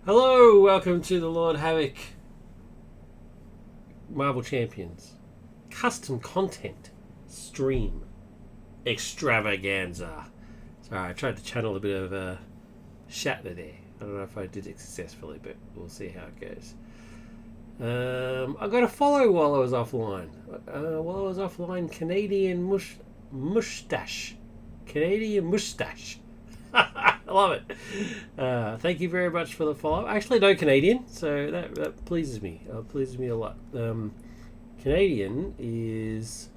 Hello, welcome to the Lord Havoc Marvel Champions custom content stream extravaganza. Sorry, I tried to channel a bit of Shatner there. I don't know if I did it successfully, but we'll see how it goes. I got a follow while I was offline. Canadian mustache. Canadian mustache. I love it. Thank you very much for the follow. I actually know Canadian, so that pleases me. Pleases me a lot. Canadian is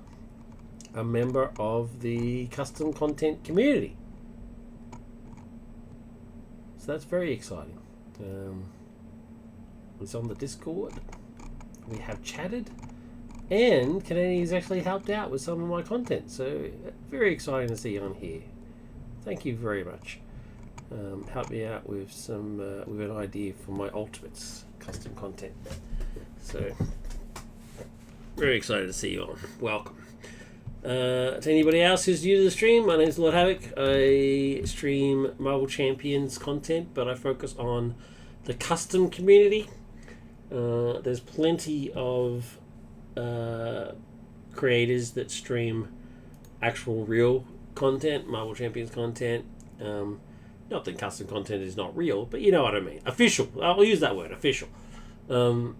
a member of the custom content community, so that's very exciting. It's on the Discord. We have chatted, and Canadian has actually helped out with some of my content, so very exciting to see you on here. Thank you very much. Help me out with some with an idea for my Ultimates custom content. So very excited to see you on. Welcome. To anybody else who's new to the stream, my name is Lord Havoc. I stream Marvel Champions content, but I focus on the custom community. There's plenty of creators that stream actual real content, Marvel Champions content. Not that custom content is not real, but you know what I mean. Official. I'll use that word, official. People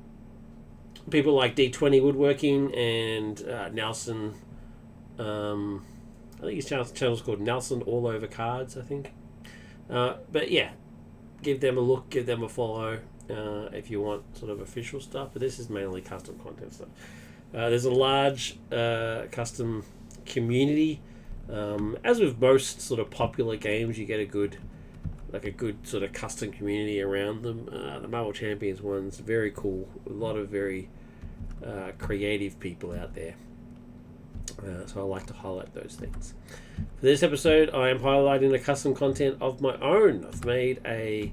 like D20 Woodworking and Nelson. I think his channel's called Nelson All Over Cards, I think. But yeah, give them a look, give them a follow if you want sort of official stuff. But this is mainly custom content stuff. There's a large custom community. As with most sort of popular games, you get a good sort of custom community around them. The Marvel Champions one's very cool. A lot of very creative people out there. So I like to highlight those things. For this episode, I am highlighting the custom content of my own. I've made a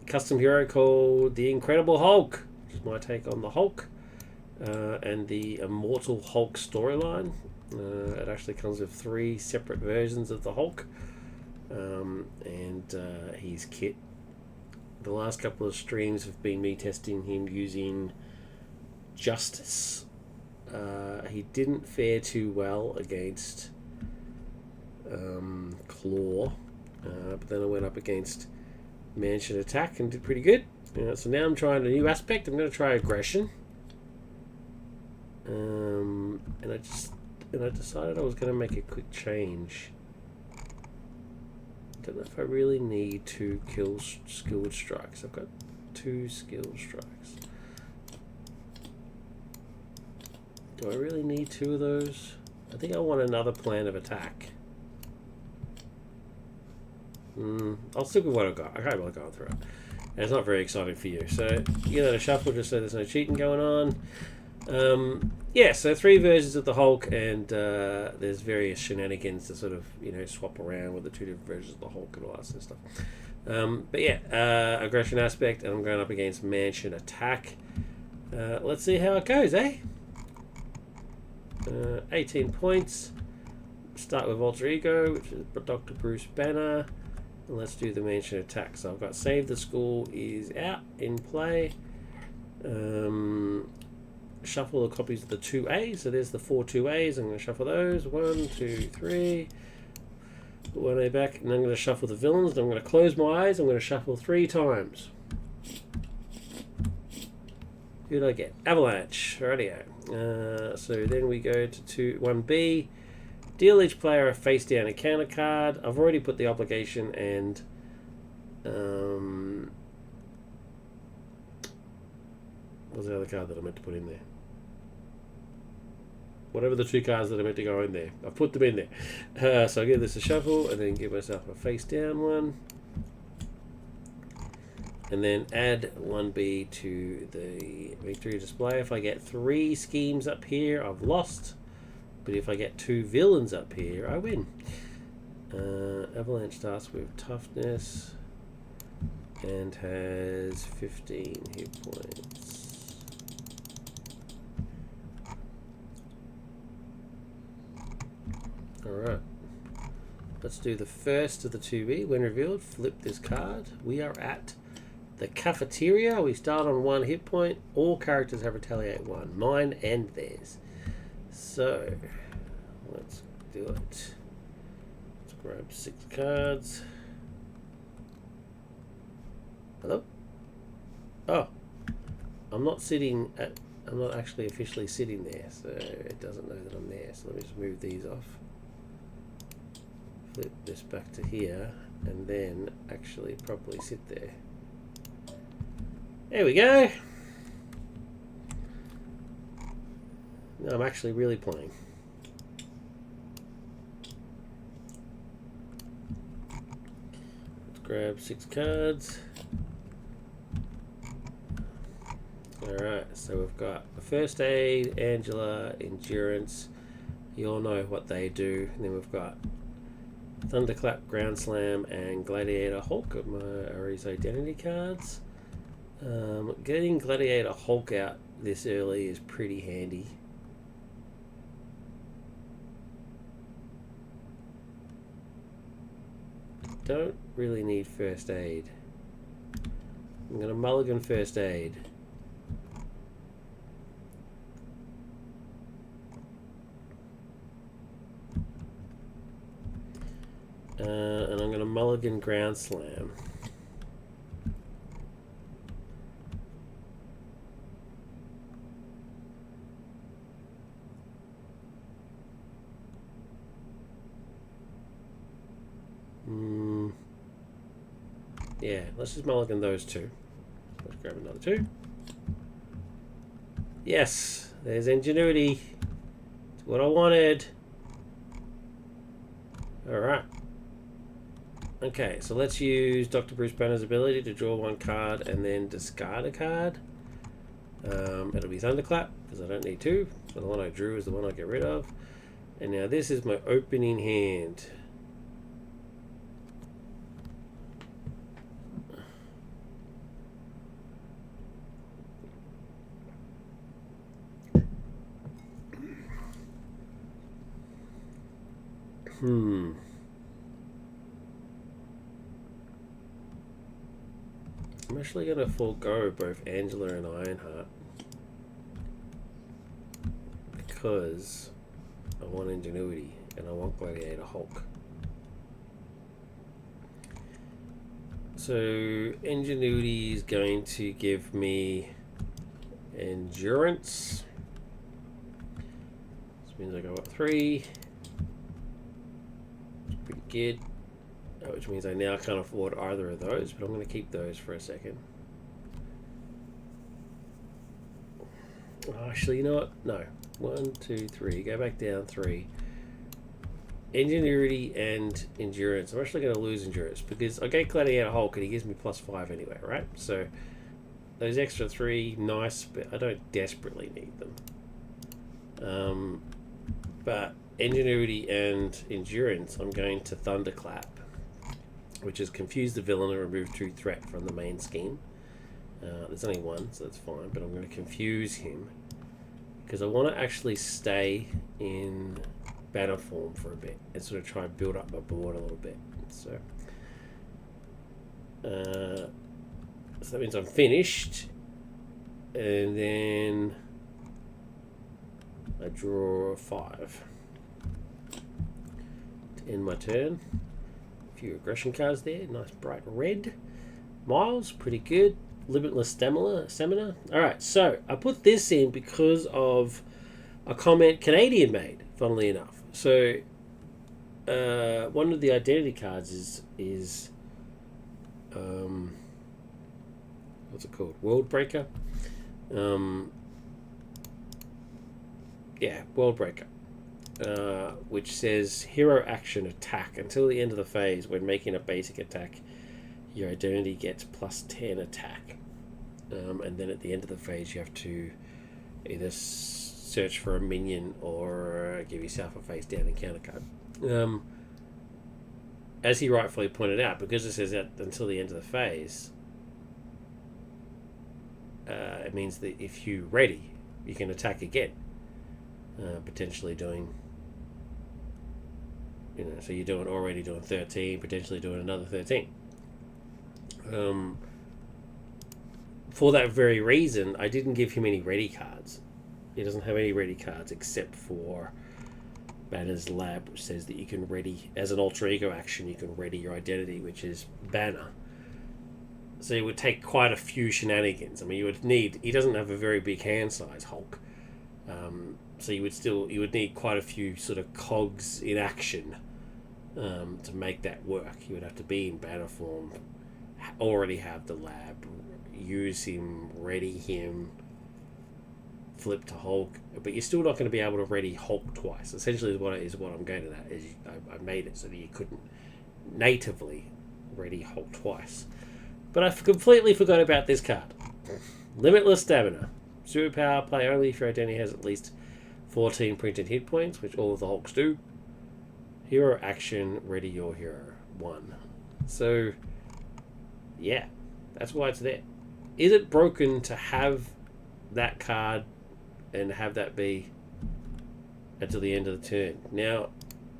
custom hero called the Incredible Hulk, which is my take on the Hulk and the Immortal Hulk storyline. It actually comes with 3 separate versions of the Hulk and his kit. The last couple of streams have been me testing him using Justice. He didn't fare too well against Claw, but then I went up against Mansion Attack and did pretty good. So now I'm trying a new aspect. I'm going to try Aggression. And I decided I was going to make a quick change. Don't know if I really need 2 skilled strikes. I've got 2 skilled strikes. Do I really need 2 of those? I think I want another plan of attack. I'll stick with what I've got. I can't really go through it. And it's not very exciting for you. So, you know, the shuffle just so there's no cheating going on. Yeah, so 3 versions of the Hulk, and there's various shenanigans to sort of, you know, swap around with the 2 different versions of the Hulk and all that sort of stuff. But yeah, Aggression aspect, and I'm going up against Mansion Attack. Let's see how it goes, eh? 18 points. Start with Alter Ego, which is Dr. Bruce Banner. And let's do the Mansion Attack. So I've got Save the School is out in play. Shuffle the copies of the 2As. So there's the 4 2As. I'm going to shuffle those. 1, 2, 3. Put 1A back. And I'm going to shuffle the villains. And I'm going to close my eyes. I'm going to shuffle 3 times. Who did I get? Avalanche. Radio. So then we go to 1B. Deal each player a face down encounter card. I've already put the obligation and what's the other card that I meant to put in there? Whatever the 2 cards that are meant to go in there. I've put them in there. So I'll give this a shuffle and then give myself a face down one. And then add 1B to the victory display. If I get 3 schemes up here, I've lost. But if I get 2 villains up here, I win. Avalanche starts with toughness and has 15 hit points. Alright. Let's do the first of the 2B. When revealed, flip this card. We are at The Cafeteria, we start on 1 hit point. All characters have Retaliate 1, mine and theirs. So, let's do it. Let's grab 6 cards. Hello? Oh, I'm not actually officially sitting there, so it doesn't know that I'm there. So let me just move these off. Flip this back to here, and then actually properly sit there. There we go. Now I'm actually really playing. Let's grab 6 cards. Alright, so we've got First Aid, Angela, Endurance. You all know what they do. And then we've got Thunderclap, Ground Slam, and Gladiator Hulk are his identity cards. Getting Gladiator Hulk out this early is pretty handy. Don't really need First Aid. I'm going to mulligan First Aid. And I'm going to mulligan Ground Slam. Yeah, let's just mulligan those 2. Let's grab another 2. Yes, there's Ingenuity. It's what I wanted. Alright. Okay, so let's use Dr. Bruce Banner's ability to draw 1 card and then discard a card. It'll be Thunderclap, because I don't need 2. So the one I drew is the one I get rid of. And now this is my opening hand. I'm actually going to forego both Angela and Ironheart because I want Ingenuity and I want Gladiator Hulk. So Ingenuity is going to give me Endurance. This means I go up 3. Pretty good. Which means I now can't afford either of those, but I'm going to keep those for a second. Oh, actually, you know what? No. 1, 2, 3. Go back down 3. Ingenuity and Endurance. I'm actually going to lose Endurance because I get Gladiator Hulk and he gives me +5 anyway, right? So those extra 3, nice, but I don't desperately need them. But Ingenuity and Endurance, I'm going to Thunderclap, which is confuse the villain and remove 2 threat from the main scheme. There's only 1, so that's fine, but I'm going to confuse him because I want to actually stay in banner form for a bit and sort of try and build up my board a little bit. So that means I'm finished, and then I draw 5 to end my turn. A few aggression cards there, nice bright red. Miles, pretty good. Limitless Stamina. Alright, so I put this in because of a comment Canadian made, funnily enough. So one of the identity cards is what's it called? World Breaker. Yeah, World Breaker. Which says hero action attack. Until the end of the phase, when making a basic attack, your identity gets +10 attack. And then at the end of the phase, you have to either search for a minion or give yourself a face down encounter card. As he rightfully pointed out, because it says that until the end of the phase, it means that if you're ready, you can attack again. Potentially doing, so you're already doing 13, potentially doing another 13. for that very reason, I didn't give him any ready cards. He doesn't have any ready cards except for Banner's Lab, which says that you can ready, as an alter ego action, you can ready your identity, which is Banner. So it would take quite a few shenanigans. I mean, you would need, he doesn't have a very big hand size, Hulk. So you would need quite a few sort of cogs in action to make that work. You would have to be in Banner form, already have the lab, use him, ready him, flip to Hulk, but you're still not going to be able to ready Hulk twice. Essentially, what I'm going to that is I made it so that you couldn't natively ready Hulk twice. But I completely forgot about this card. Limitless Stamina. Superpower, play only if your identity has at least 14 printed hit points, which all of the Hulks do. Hero action, ready your hero. 1. So, yeah, that's why it's there. Is it broken to have that card and have that be until the end of the turn? Now,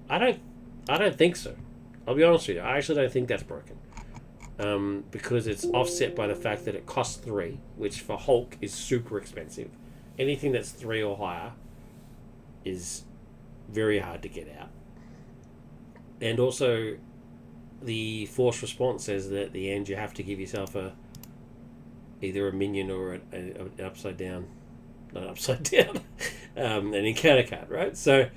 I don't think so. I'll be honest with you. I actually don't think that's broken. Because it's offset by the fact that it costs 3, which for Hulk is super expensive. Anything that's 3 or higher is very hard to get out. And also, the force response says that at the end you have to give yourself either a minion or an upside down, not upside down, an encounter card, right? So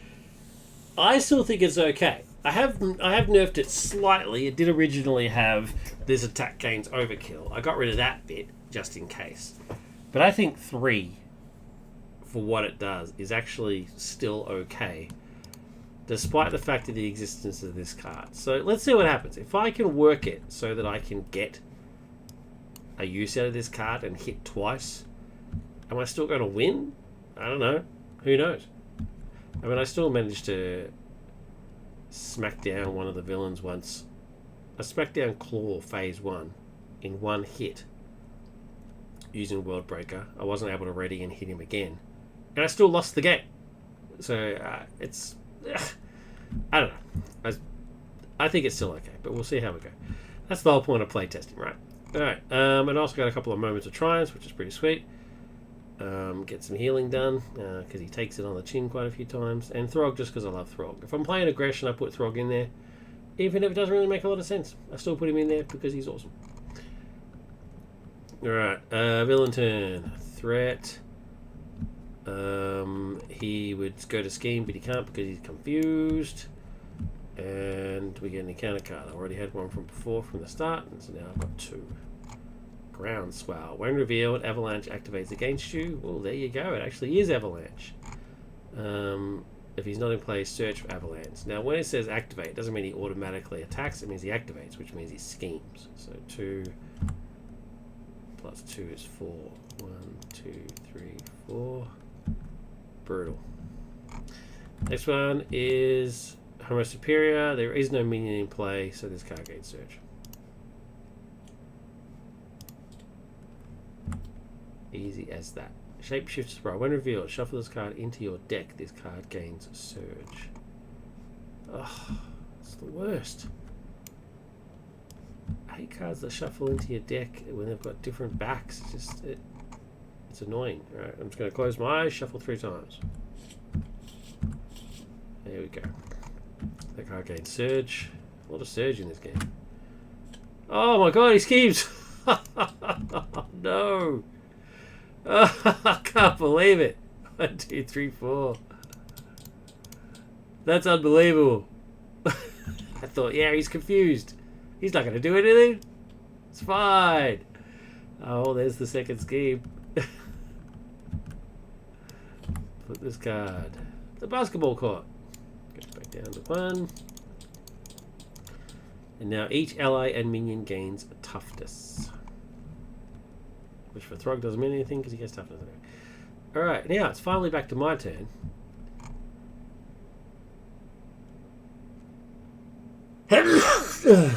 I still think it's okay. I have nerfed it slightly. It did originally have this attack gains overkill. I got rid of that bit just in case. But I think 3, for what it does, is actually still okay, despite the fact of the existence of this card. So let's see what happens. If I can work it so that I can get a use out of this card and hit twice, am I still going to win? I don't know. Who knows? I mean, I still managed to smack down one of the villains once. I smacked down Claw phase 1 in 1 hit using World Breaker. I wasn't able to ready and hit him again, and I still lost the game. So it's I don't know. I think it's still okay, but we'll see how we go. That's the whole point of play testing, right? Alright, and also got a couple of moments of triumphs, which is pretty sweet. Get some healing done, because he takes it on the chin quite a few times. And Throg, just because I love Throg. If I'm playing aggression, I put Throg in there. Even if it doesn't really make a lot of sense, I still put him in there because he's awesome. Alright, villain turn. Threat. He would go to scheme, but he can't because he's confused. And we get an encounter card. I already had one from before, from the start, and so now I've got 2. Groundswell. When revealed, Avalanche activates against you. Well, there you go. It actually is Avalanche. If he's not in play, search for Avalanche. Now, when it says activate, it doesn't mean he automatically attacks. It means he activates, which means he schemes. So 2 plus 2 is 4. 1, 2, 3, 4. Brutal. Next one is Homo Superior. There is no minion in play, so this card gains Surge. Easy as that. Shapeshift Sprawl. When revealed, shuffle this card into your deck. This card gains Surge. Ugh, it's the worst. I hate cards that shuffle into your deck when they've got different backs. It's annoying. Alright, I'm just going to close my eyes, shuffle 3 times. There we go. That card gains Surge. A lot of Surge in this game. Oh my god, he schemes! No! Oh, I can't believe it. 1, 2, 3, 4. That's unbelievable. I thought, yeah, he's confused. He's not going to do anything. It's fine. Oh, there's the second scheme. Put this card. The basketball court. Goes back down to 1. And now each ally and minion gains a toughness. Which for Throg doesn't mean anything because he gets toughness. Alright, now it's finally back to my turn. I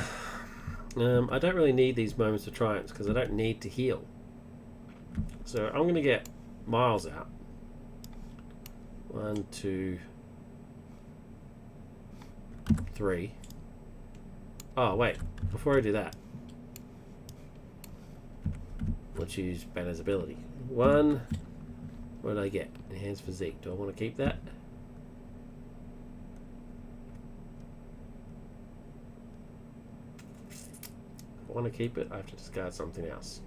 don't really need these moments of triumphs because I don't need to heal. So I'm going to get Miles out. 1, 2, 3. Oh, wait. Before I do that. We'll choose Banner's ability. 1. What did I get? Enhanced Physique. Do I want to keep that? If I want to keep it, I have to discard something else.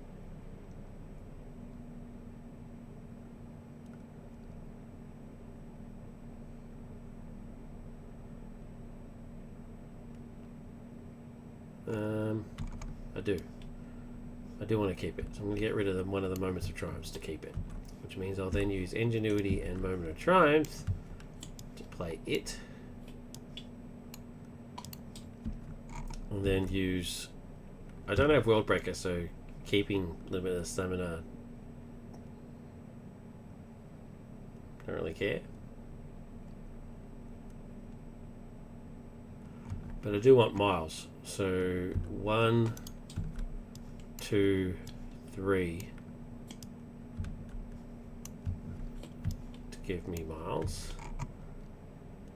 I do want to keep it, so I'm going to get rid of one of the Moments of Triumphs to keep it, which means I'll then use Ingenuity and Moment of Triumph to play it, and then use, I don't have World Breaker, so keeping Limited Stamina, don't really care, but I do want Miles, so 1, 2, 3 to give me Miles,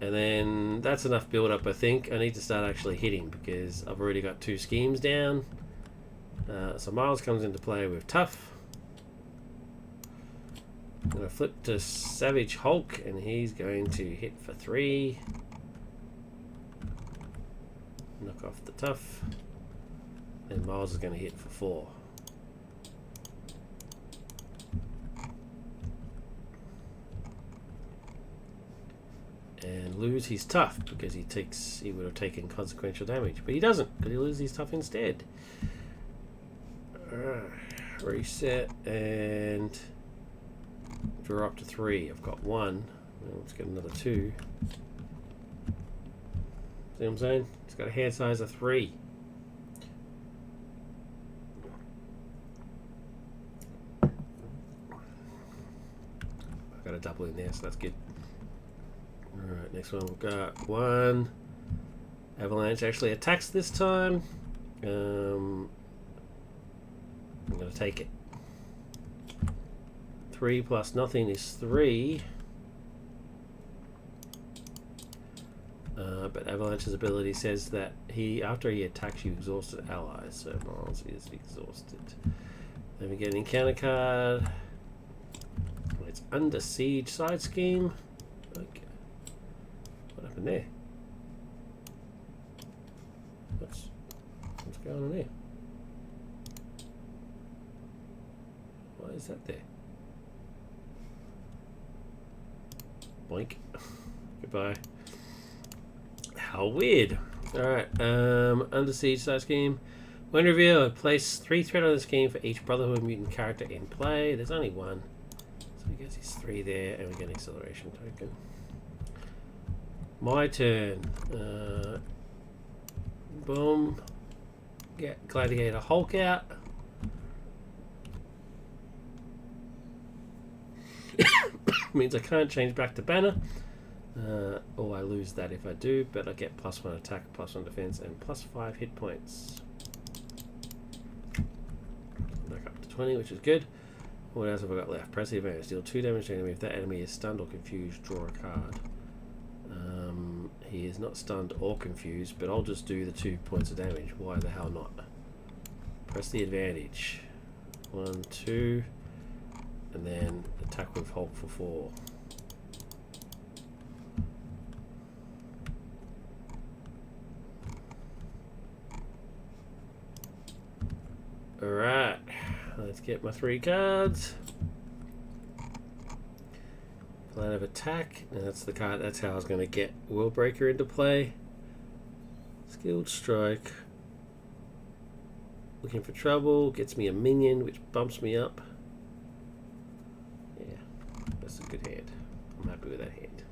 and then that's enough build up. I think I need to start actually hitting because I've already got 2 schemes down. So Miles comes into play with Tough. I'm going to flip to Savage Hulk and he's going to hit for 3, knock off the Tough. And Miles is going to hit for 4. And lose his Tough because he would have taken consequential damage, but he doesn't because he loses his Tough instead. Reset and draw up to 3. I've got 1. Well, let's get another 2. See what I'm saying? It's got a hand size of 3. Got a double in there, so that's good. Alright, next one we've got 1. Avalanche actually attacks this time. I'm going to take it. 3 plus nothing is 3. But Avalanche's ability says that after he attacks you, exhausted allies. So Miles is exhausted. Then we get an encounter card. It's Under Siege side scheme. Okay. What happened there? What's going on there? Why is that there? Boink. Goodbye. How weird. Alright, Under Siege side scheme. When revealed, place 3 threat on the scheme for each Brotherhood mutant character in play. There's only 1. So we get these 3 there, and we get an acceleration token. My turn. Boom. Get Gladiator Hulk out. Means I can't change back to Banner. Or I lose that if I do, but I get +1 attack, +1 defense, and +5 hit points. Back up to 20, which is good. What else have I got left? Press the advantage. Deal 2 damage to enemy. If that enemy is stunned or confused, draw a card. He is not stunned or confused, but I'll just do the 2 points of damage. Why the hell not? Press the advantage. 1, 2, and then attack with Hulk for 4. Alright, let's get my 3 cards. Plan of attack, and that's the card. That's how I was going to get World Breaker into play. Skilled Strike. Looking for trouble, gets me a minion, which bumps me up. Yeah, that's a good hand. I'm happy with that hand.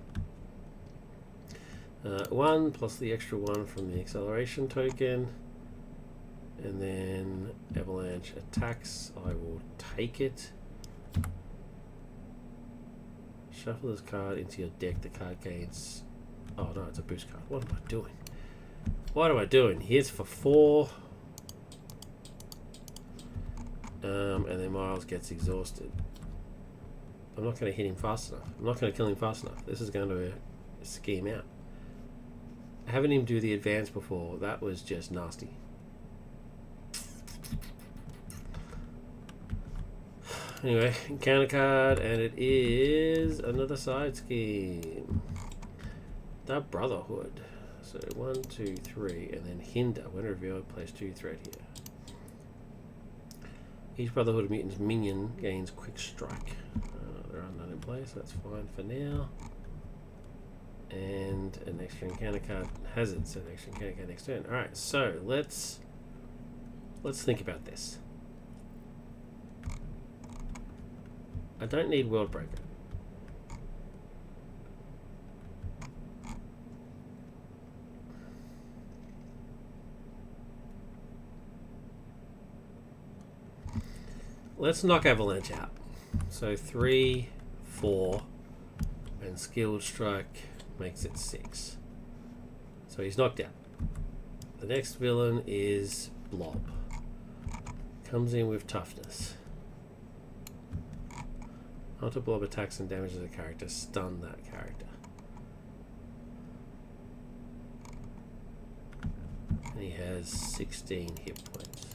1 plus the extra 1 from the acceleration token. And then Avalanche attacks. I will take it. Shuffle this card into your deck. The card gains... Oh no, it's a boost card. What am I doing? What am I doing? Here's for 4. And then Miles gets exhausted. I'm not going to hit him fast enough. I'm not going to kill him fast enough. This is going to scheme out. Having him do the advance before, that was just nasty. Anyway, encounter card, and it is another side scheme. The Brotherhood. So 1, 2, 3, and then Hinder. When revealed, place 2 threat here. Each Brotherhood of Mutants minion gains quick strike. There are none in play, so that's fine for now. And an extra encounter card has it, so an extra encounter card next turn. Alright, so let's think about this. I don't need Worldbreaker. Let's knock Avalanche out. So 3, 4, and Skilled Strike makes it 6. So he's knocked out. The next villain is Blob. Comes in with Toughness. After Blob attacks and damages a character, stun that character. And he has 16 hit points.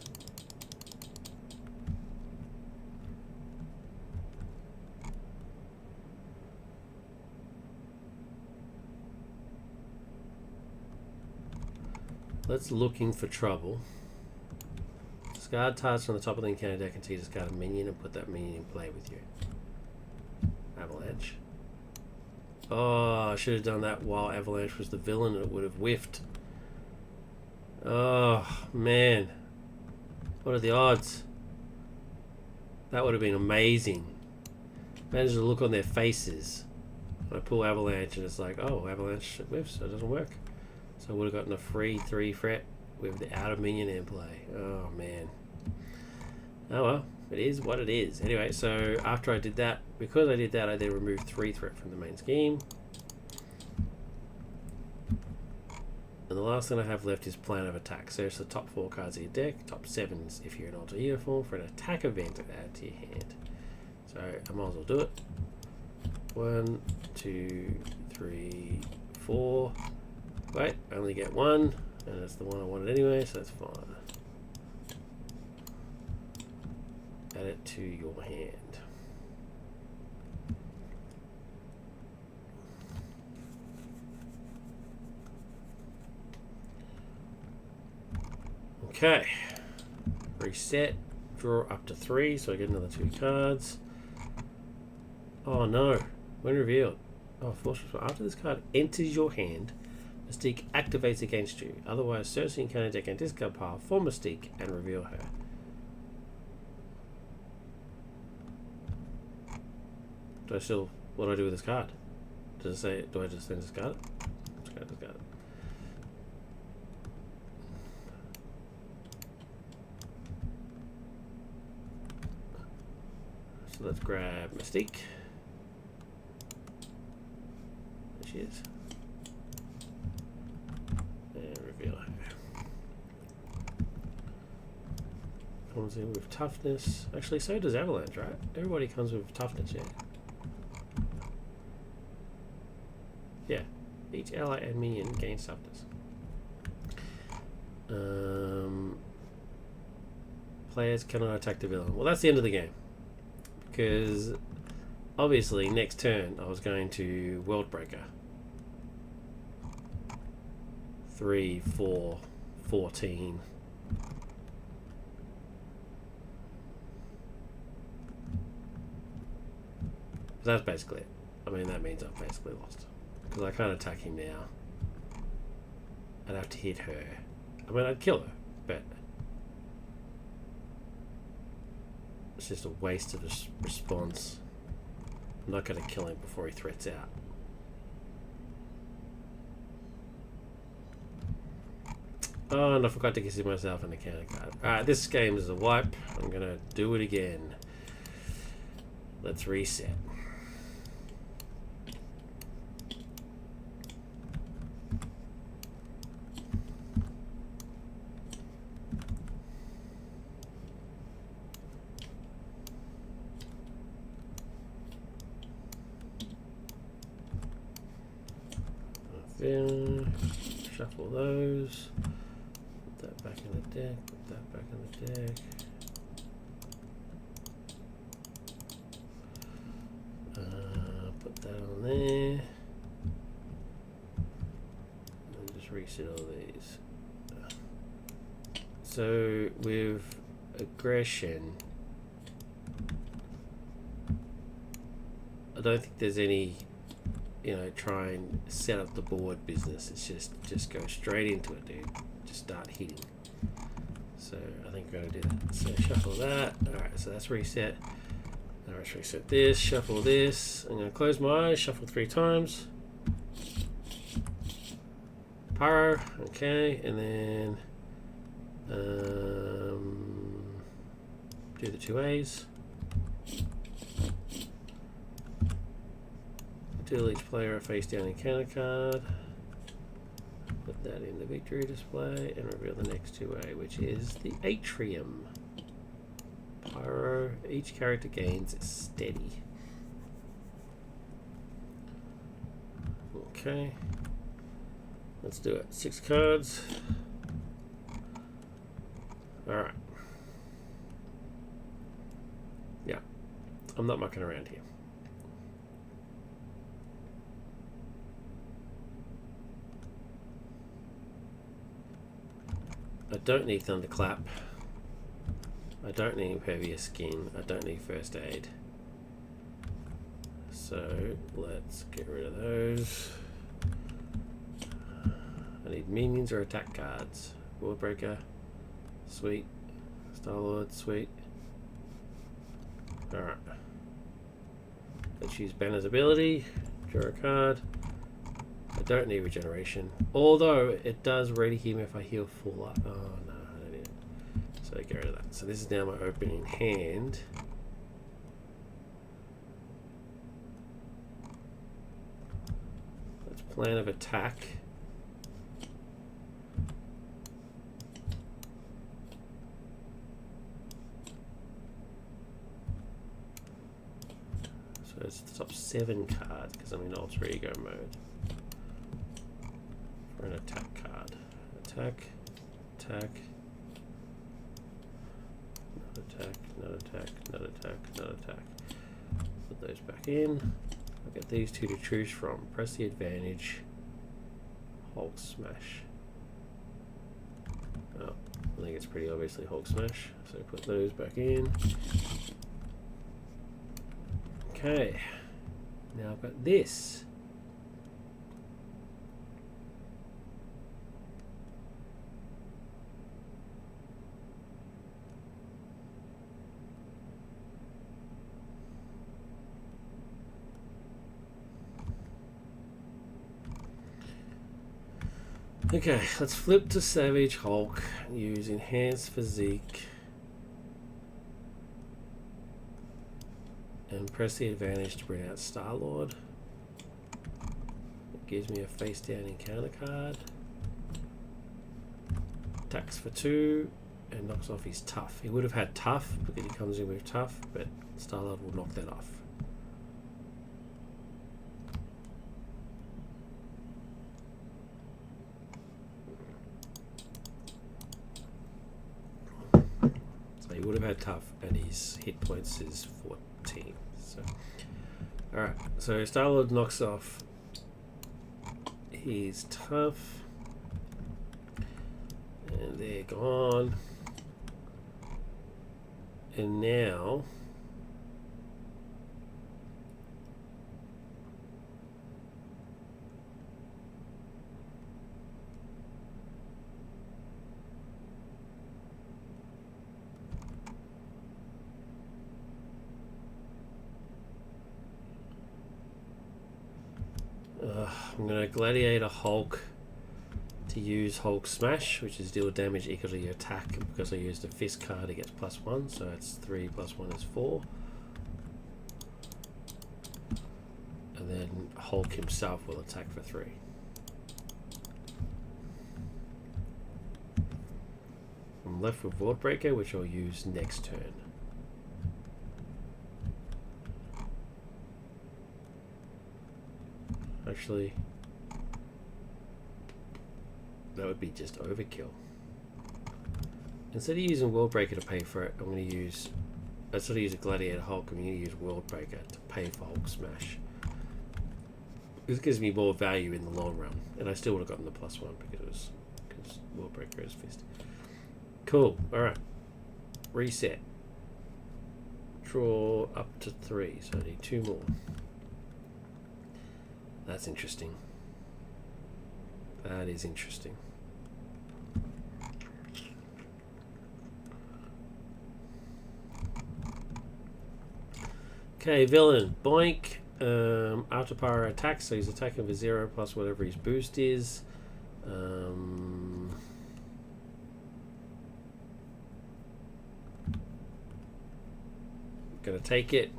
Let's Looking for Trouble. Discard targets on the top of the encounter deck until you discard a minion and put that minion in play with you. Avalanche. Oh, I should have done that while Avalanche was the villain and it would have whiffed. Oh, man. What are the odds? That would have been amazing. Imagine the look on their faces. I pull Avalanche and it's like, oh, Avalanche whiffs, so it doesn't work. So I would have gotten a free 3 threat with the out of minion in play. Oh, man. Oh, well. It is what it is. Anyway, so after I did that, because I did that, I then removed 3 threat from the main scheme. And the last thing I have left is Plan of Attack. So it's the top 4 cards of your deck, top 7s if you're an alter uniform for an attack event to add to your hand. So I might as well do it. 1, 2, 3, 4. Wait, I only get 1, and it's the one I wanted anyway, so that's fine. Add it to your hand. Okay. Reset. Draw up to 3, so I get another 2 cards. Oh no. When revealed. Oh, force response. After this card enters your hand, Mystique activates against you. Otherwise, search the encounter deck and discard pile for Mystique and reveal her. Do I still... What do I do with this card? Does it say... Do I just then discard it? I'm just going to discard it. So let's grab Mystique. There she is. And reveal her. Comes in with Toughness. Actually, so does Avalanche, right? Everybody comes with Toughness, yeah. Yeah, each ally and minion gains Toughness. Players cannot attack the villain. Well, that's the end of the game. Because, obviously, next turn I was going to Worldbreaker. 3, 4, 14. That's basically it. I mean, that means I've basically lost. Because I can't attack him now. I'd have to hit her. I mean, I'd kill her, but it's just a waste of a response. I'm not going to kill him before he threats out. Oh, and I forgot to give myself an encounter card. Alright, this game is a wipe. I'm going to do it again. Let's reset. Then shuffle those. Put that back in the deck. Put that back in the deck. that on there. And just reset all these. So with aggression, I don't think there's any, try and set up the board business. It's just go straight into it, dude. Just start hitting. So I think we're going to do that. So shuffle that. Alright, so that's reset. Now let's reset this, shuffle this. I'm going to close my eyes, shuffle 3 times. Pyro, okay, and then do the 2 A's. Deal each player a face down encounter card. Put that in the victory display and reveal the next 2A, which is the Atrium. Pyro, each character gains steady. Okay, let's do it. 6 cards. Alright. Yeah, I'm not mucking around here. I don't need Thunderclap. I don't need Impervious Skin. I don't need First Aid. So let's get rid of those. I need minions or attack cards. Wardbreaker, sweet. Star-Lord, sweet. Alright. Let's use Banner's ability. Draw a card. I don't need regeneration, although it does ready him if I heal full up. Oh no, I don't need it. So get rid of that. So this is now my opening hand. Let's plan of attack. So it's the top 7 cards because I'm in alter ego mode. For an attack card. Attack, attack, not attack, not attack, not attack, not attack. Put those back in. I'll get these 2 to choose from. Press the advantage. Hulk Smash. Oh, I think it's pretty obviously Hulk Smash. So put those back in. Okay. Now I've got this. Okay, let's flip to Savage Hulk. Use Enhanced Physique. And press the advantage to bring out Star-Lord. It gives me a face down encounter card. Attacks for 2 and knocks off his tough. He would have had tough because he comes in with tough, but Star-Lord will knock that off. He would have had tough, and his hit points is 14. So, all right. So Star-Lord knocks off his tough, and they're gone. And now I'm going to Gladiator Hulk to use Hulk Smash, which is deal damage equal to your attack. Because I used a fist card, it gets +1, so it's 3 + 1 is 4. And then Hulk himself will attack for 3. I'm left with Wardbreaker, which I'll use next turn. Actually, that would be just overkill. Instead of using Worldbreaker to pay for it, I'm going to use, instead of using Gladiator Hulk, I'm going to use Worldbreaker to pay for Hulk Smash. This gives me more value in the long run, and I still would have gotten the +1 because Worldbreaker is Fist. Cool. All right. Reset. Draw up to 3, so I need 2 more. That's interesting. That is interesting. Okay, villain. Boink. After Pyro attacks, so he's attacking for 0 plus whatever his boost is. Gonna take it.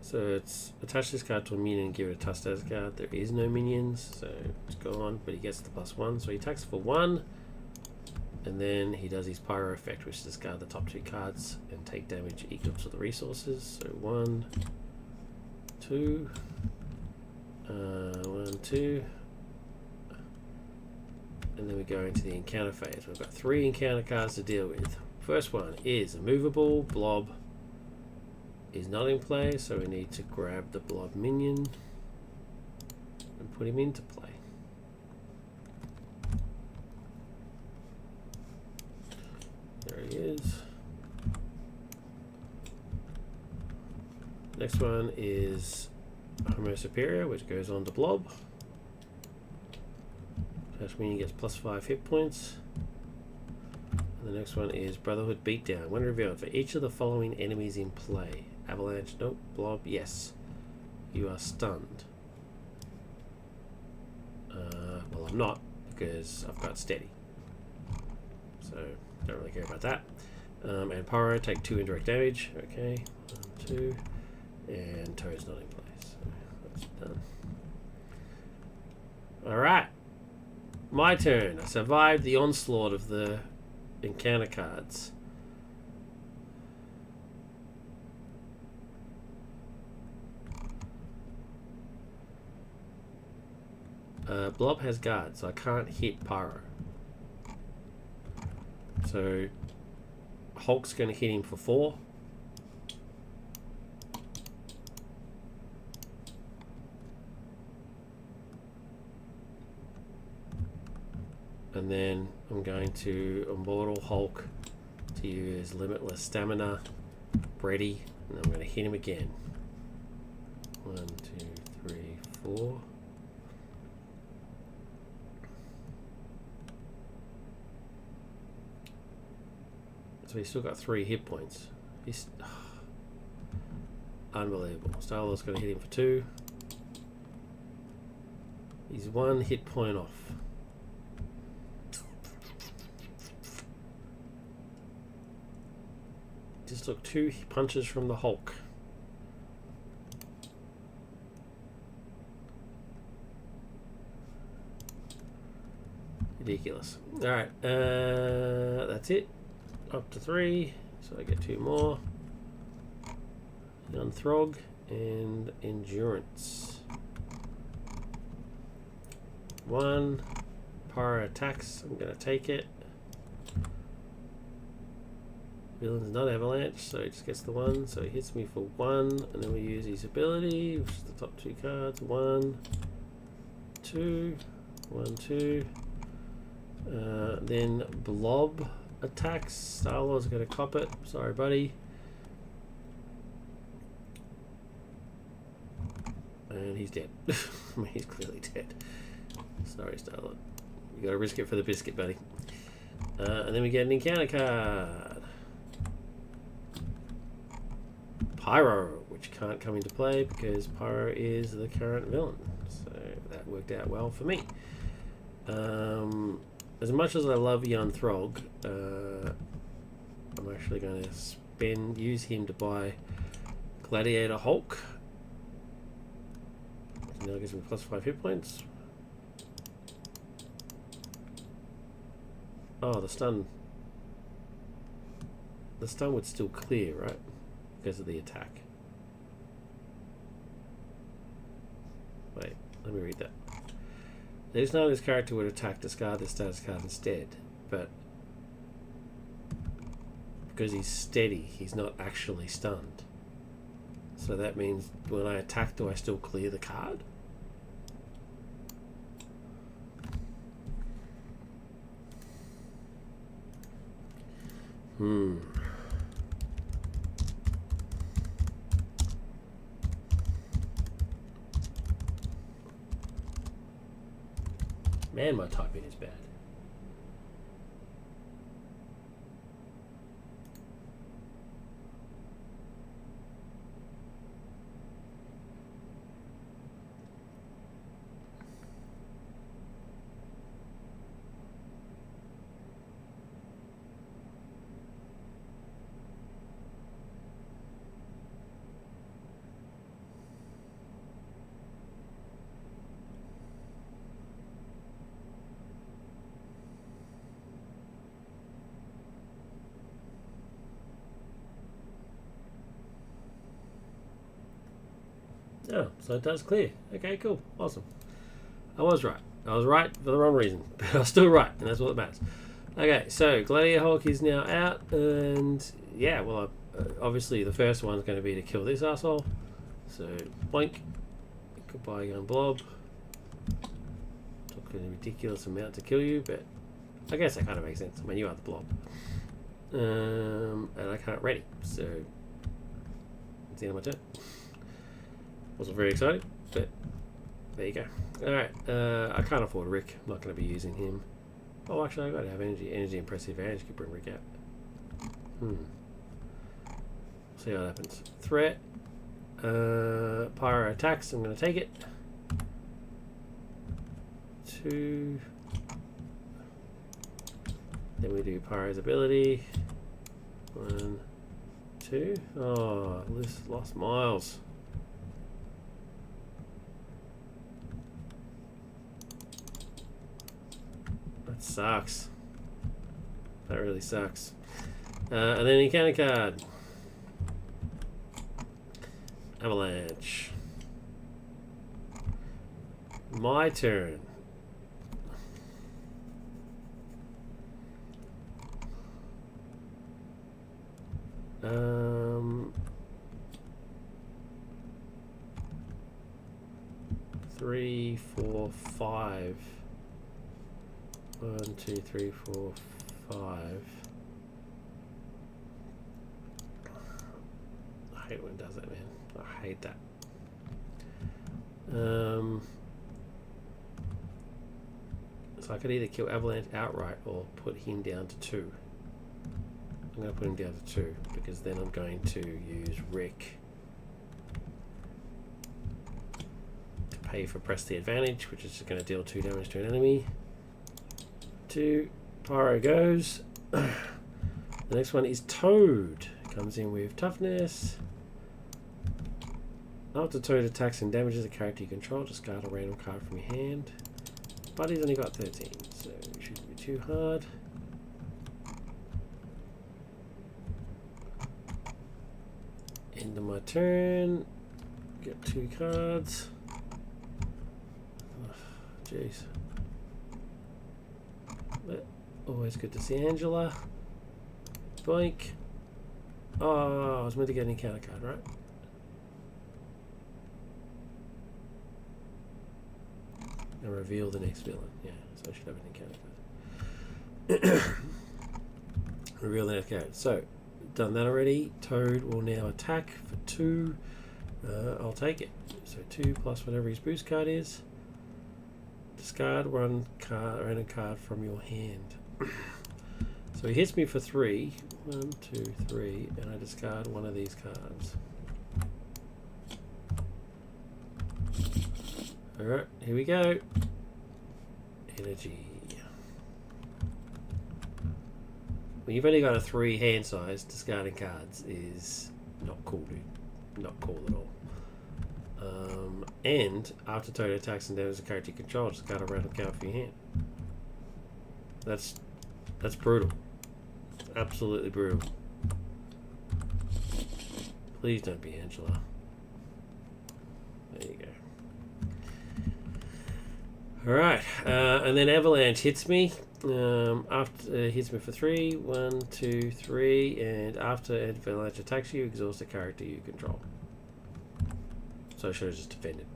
So it's attach this card to a minion and give it a tough status card. There is no minions, so it's gone, but he gets the +1. So he attacks for 1, and then he does his Pyro effect, which discard the top 2 cards and take damage equal to the resources. So 1, 2, 1, 2, and then we go into the encounter phase. We've got 3 encounter cards to deal with. First one is a movable blob. Is not in play, so we need to grab the blob minion and put him into play. There he is. Next one is Homo Superior, which goes on to blob. That minion gets +5 hit points. And the next one is Brotherhood Beatdown. When revealed, for each of the following enemies in play. Avalanche, nope. Blob, yes. You are stunned. Well, I'm not, because I've got steady. So, don't really care about that. And Pyro, take 2 indirect damage. Okay, 1, 2. And Toad's not in place. So that's done. Alright. My turn. I survived the onslaught of the encounter cards. Blob has guard, so I can't hit Pyro. So Hulk's going to hit him for 4. And then I'm going to Immortal Hulk to use Limitless Stamina, Ready, and I'm going to hit him again. 1, 2, 3, 4. So he's still got 3 hit points. He's unbelievable. Star-Lord's going to hit him for 2. He's 1 hit point off. Just took 2 punches from the Hulk. Ridiculous. Alright, that's it. Up to 3, so I get 2 more. Young Throg and Endurance. 1. Pyro attacks. I'm going to take it. Villain's not Avalanche, so he just gets the 1. So he hits me for 1, and then we use his ability, which is the top 2 cards. 1, 2, 1, 2. Then Blob attacks. Star-Lord's going to cop it. Sorry, buddy. And he's dead. I mean, he's clearly dead. Sorry, Star-Lord. You got to risk it for the biscuit, buddy. And then we get an encounter card. Pyro, which can't come into play because Pyro is the current villain. So that worked out well for me. As much as I love Young Throg, I'm actually going to use him to buy Gladiator Hulk. Now gives me +5 hit points. Oh, the stun. The stun would still clear, right? Because of the attack. Wait, let me read that. There's no this character would attack, discard this status card instead, but because he's steady, he's not actually stunned. So that means when I attack, do I still clear the card? Man, my typing is bad. Oh, so it does clear. Okay, cool. Awesome. I was right. I was right for the wrong reason. But I was still right, and that's what matters. Okay, so Gladiator Hulk is now out, and yeah, well, obviously the first one's going to be to kill this asshole. So, boink. Goodbye, young blob. Took a ridiculous amount to kill you, but I guess that kind of makes sense. I mean, you are the blob. And I can't ready, so it's the end of my turn. Wasn't very exciting, but there you go. Alright, I can't afford Rick. I'm not going to be using him. Oh, actually, I've got to have energy. Energy and Press Advantage could bring Rick out. See what happens. Threat. Pyro attacks. I'm going to take it. 2. Then we do Pyro's ability. 1, 2. Oh, lost Miles. That sucks. That really sucks. And then encounter card. Avalanche. My turn. Three, 4, 5. 1, 2, 3, 4, 5. I hate when it does that, man. I hate that. So I could either kill Avalanche outright or put him down to 2. I'm going to put him down to 2 because then I'm going to use Rick to pay for Press the Advantage, which is just going to deal 2 damage to an enemy. 2. Pyro goes. The next one is Toad. Comes in with Toughness. After Toad attacks and damages a character you control, discard a random card from your hand. But he's only got 13, so it shouldn't be too hard. End of my turn. Get 2 cards. Jeez. Always good to see Angela. Boink. Oh, I was meant to get an encounter card, right? And reveal the next villain. Yeah, so I should have an encounter card. Reveal the next card. So, done that already. Toad will now attack for 2. I'll take it. So 2 plus whatever his boost card is. Discard 1 card, random card from your hand. So he hits me for 3. 1, 2, 3, and I discard one of these cards. Alright, here we go. Energy. When you've only got a 3 hand size, discarding cards is not cool, dude. Not cool at all. And after Toad attacks and damages a character you control, discard a random card for your hand. That's brutal. Absolutely brutal. Please don't be Angela. There you go. Alright, and then Avalanche hits me. After hits me for 3. 1, 2, 3, and after Avalanche attacks you, exhaust a character you control. So I should have just defended.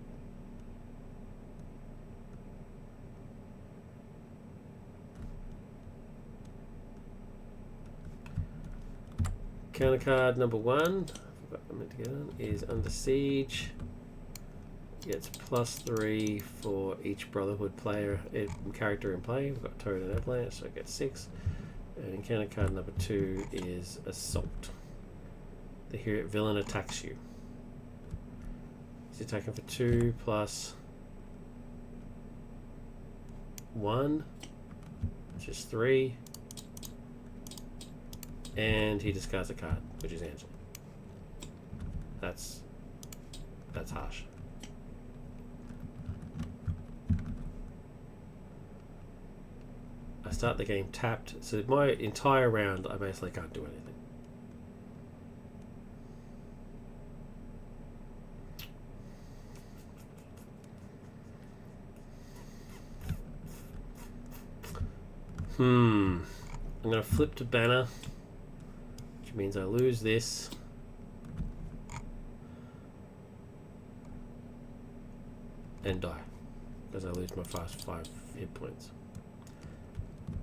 Counter card number 1, I meant to get on, is Under Siege. Gets +3 for each Brotherhood player character in play. We've got Toad and Avalanche, so it gets 6. And encounter card number 2 is Assault. The hero villain attacks you. He's attacking for 2 plus 1, which is 3. And he discards a card, which is Angela. That's harsh. I start the game tapped, so my entire round I basically can't do anything. I'm going to flip to Banner, which means I lose this. And die, because I lose my first 5 hit points.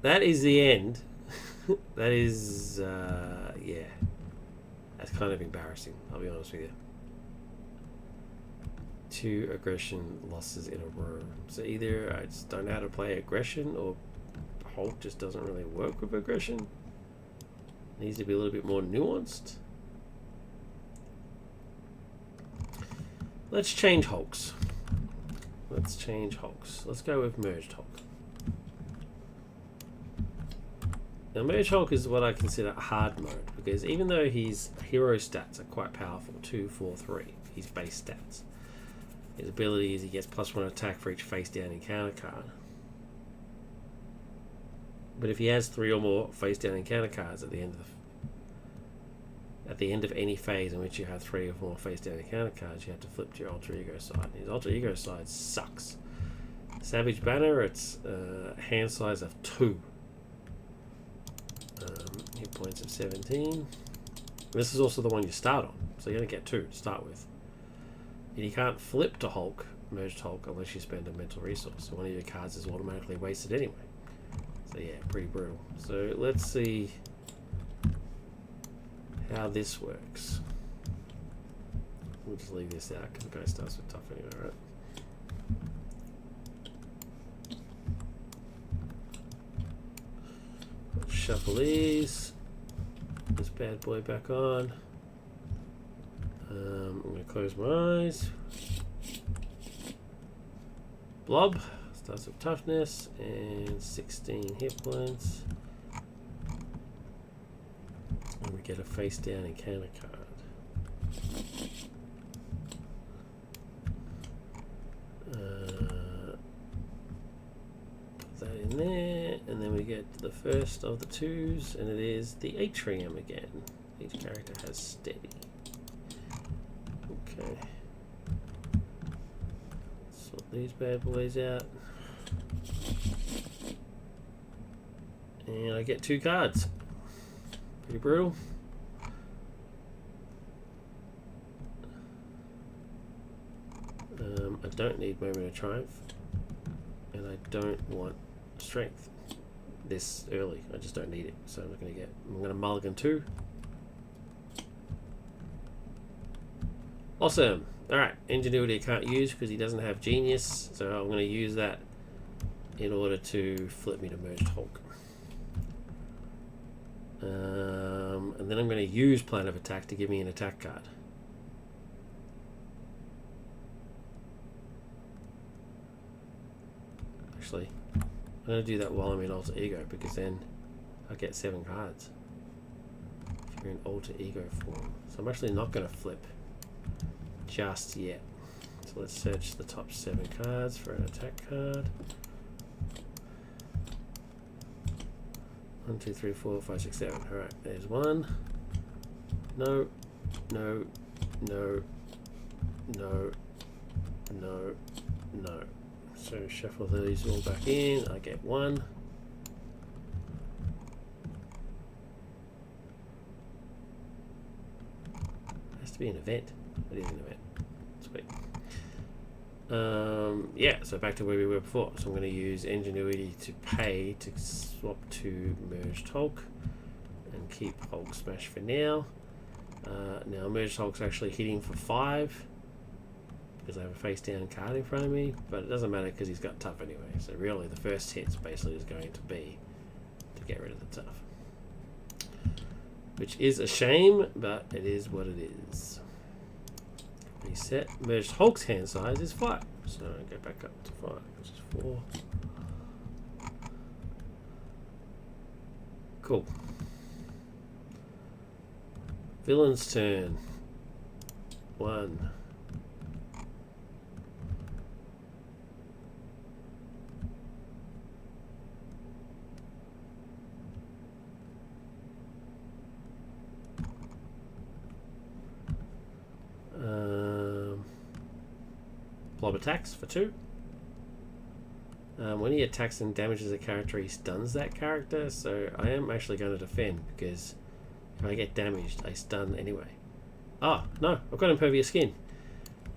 That is the end. That is, yeah. That's kind of embarrassing, I'll be honest with you. 2 aggression losses in a row. So either I just don't know how to play aggression, or Hulk just doesn't really work with aggression. Needs to be a little bit more nuanced. Let's change Hulks. Let's go with Merged Hulk. Now, Merged Hulk is what I consider hard mode, because even though his hero stats are quite powerful, 2, 4, 3, his base stats, his ability is he gets +1 attack for each face down encounter card. But if he has 3 or more face down encounter cards at the end of any phase in which you have 3 or more face down encounter cards, you have to flip to your alter ego side. And his alter ego side sucks. Savage Banner, it's hand size of 2. Hit points of 17. This is also the one you start on, so you're going to get 2 to start with. And you can't flip to Hulk, Merged Hulk, unless you spend a mental resource. So one of your cards is automatically wasted anyway. So yeah, pretty brutal. So let's see how this works. We'll just leave this out because the guy starts with tough anyway, right? Shuffle these. This bad boy back on. I'm going to close my eyes. Blob starts with toughness and 16 hit points. And we get a face down encounter card. Put that in there, and then we get the first of the 2s, and it is the Atrium again. Each character has steady. Okay. Sort these bad boys out. And I get 2 cards. Pretty brutal. I don't need Moment of Triumph. And I don't want Strength this early. I just don't need it. So I'm going to mulligan 2. Awesome. Alright, Ingenuity I can't use because he doesn't have Genius, so I'm going to use that in order to flip me to Merged Hulk. And then I'm going to use Plan of Attack to give me an attack card. Actually, I'm going to do that while I'm in Alter Ego, because then I get 7 cards if you're in Alter Ego form. So I'm actually not going to flip just yet. So let's search the top 7 cards for an attack card. 1, 2, 3, 4, 5, 6, 7. Alright, there's 1. No, no, no, no, no, no. So shuffle these all back in. I get 1. Has to be an event. It is an event. Sweet. Yeah, so back to where we were before. So I'm going to use Ingenuity to pay to swap to Merged Hulk and keep Hulk Smash for now. Now Merged Hulk's actually hitting for 5 because I have a face down card in front of me, but it doesn't matter because he's got tough anyway. So really the first hit basically is going to be to get rid of the tough. Which is a shame, but it is what it is. Reset. Merged Hulk's hand size is 5. So I go back up to 5, which is 4. Cool. Villain's turn. 1. Blob attacks for 2. When he attacks and damages a character, he stuns that character. So I am actually going to defend because if I get damaged, I stun anyway. Oh, no, I've got Impervious Skin.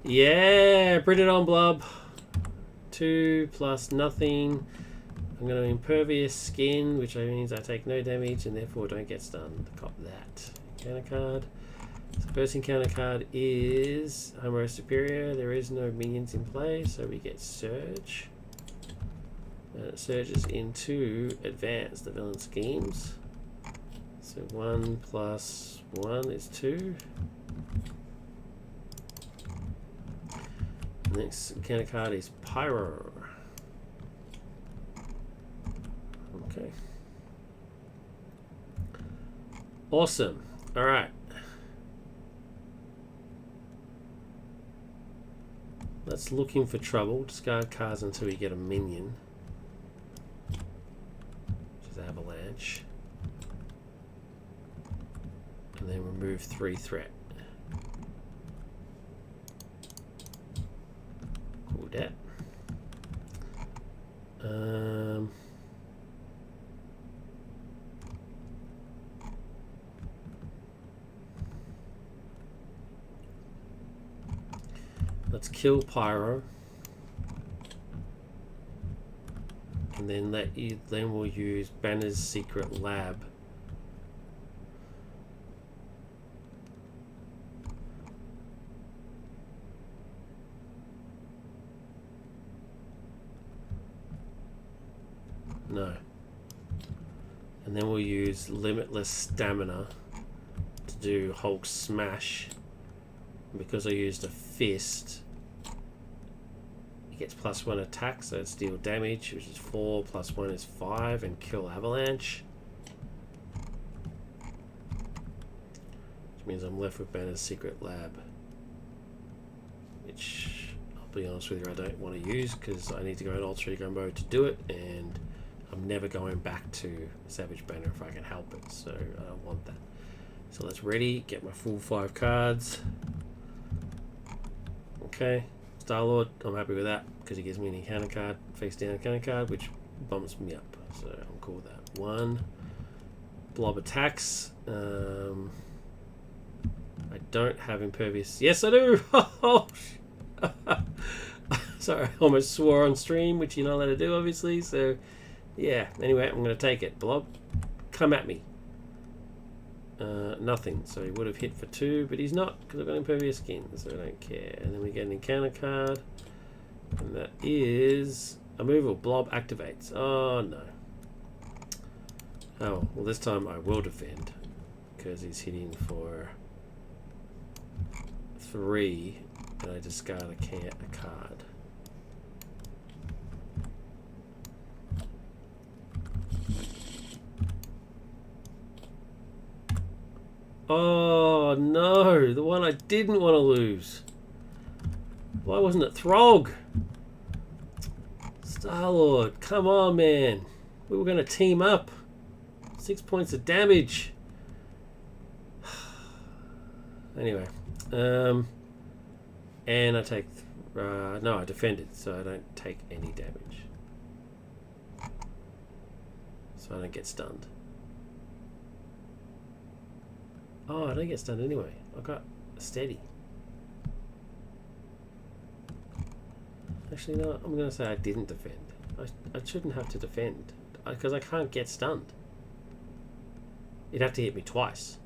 Yeah, bring it on, Blob. 2 plus nothing. I'm going to Impervious Skin, which means I take no damage and therefore don't get stunned. Cop that. Counter card. So first encounter card is Homo Superior. There is no minions in play, so we get Surge. And it surges into Advance, the villain schemes. So 1 plus 1 is 2. Next encounter card is Pyro. Okay. Awesome. Alright. Let's Looking for Trouble. Discard cards until we get a minion. Which is Avalanche. And then remove 3 threat. Cool that. Let's kill Pyro. And then then we'll use Banner's Secret Lab. No. And then we'll use Limitless Stamina to do Hulk Smash. Because I used a fist, he gets +1 attack, so it's deal damage, which is 4 plus 1 is 5, and kill Avalanche. Which means I'm left with Banner's Secret Lab. Which, I'll be honest with you, I don't want to use because I need to go in Ultra Ego mode to do it, and I'm never going back to Savage Banner if I can help it, so I don't want that. So let's ready, get my full 5 cards. Okay, Star-Lord, I'm happy with that because he gives me an encounter card, face down encounter card, which bumps me up. So I'm cool with that. 1. Blob attacks. I don't have Impervious. Yes, I do! Sorry, I almost swore on stream, which you're not allowed to do, obviously. So, yeah. Anyway, I'm going to take it. Blob, come at me. Nothing, so he would have hit for 2, but he's not because I've got Impervious Skin, so I don't care. And then we get an encounter card, and that is a removal. Blob activates. Oh no. Oh well, this time I will defend because he's hitting for 3, and I discard a card. Oh no, the one I didn't want to lose. Why wasn't it Throg? Star-Lord, come on, man. We were going to team up. 6 points of damage. Anyway, and I take no, I defended, so I don't take any damage, so I don't get stunned. Oh, I don't get stunned anyway. I got a steady. Actually, no, I'm going to say I didn't defend. I shouldn't have to defend because I can't get stunned. You'd have to hit me twice.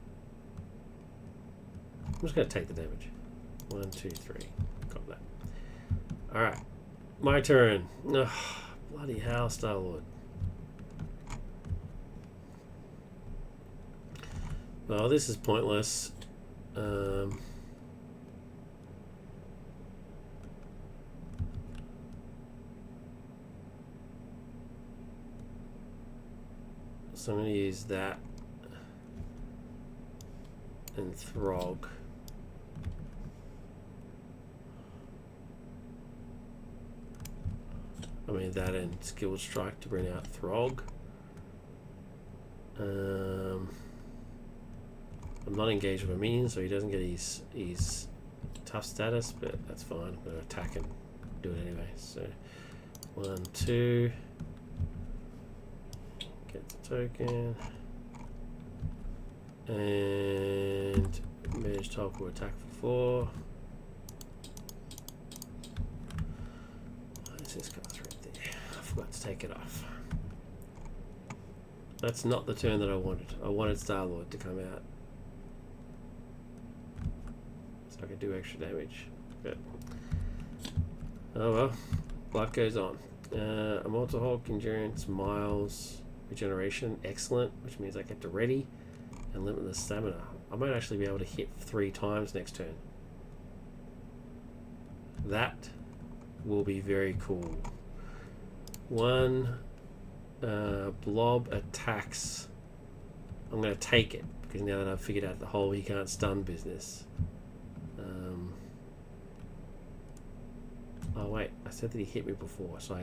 I'm just going to take the damage. 1, 2, 3. Got that. Alright. My turn. Ugh, bloody hell, Star-Lord. Well, this is pointless. So I'm going to use that and Throg. I mean that and Skilled Strike to bring out Throg. I'm not engaged with a minion, so he doesn't get his tough status, but that's fine. I'm going to attack and do it anyway. So 1, 2. Get the token. And Mage Talk will attack for 4. Why is this card right there? I forgot to take it off. That's not the turn that I wanted. I wanted Star-Lord to come out, so I could do extra damage. But oh well, life goes on. Immortal Hulk, Endurance, Miles, Regeneration, excellent, which means I get to ready and limitless stamina. I might actually be able to hit 3 times next turn. That will be very cool. 1 blob attacks. I'm going to take it because now that I've figured out the whole he can't stun business. Oh wait, I said that he hit me before, so I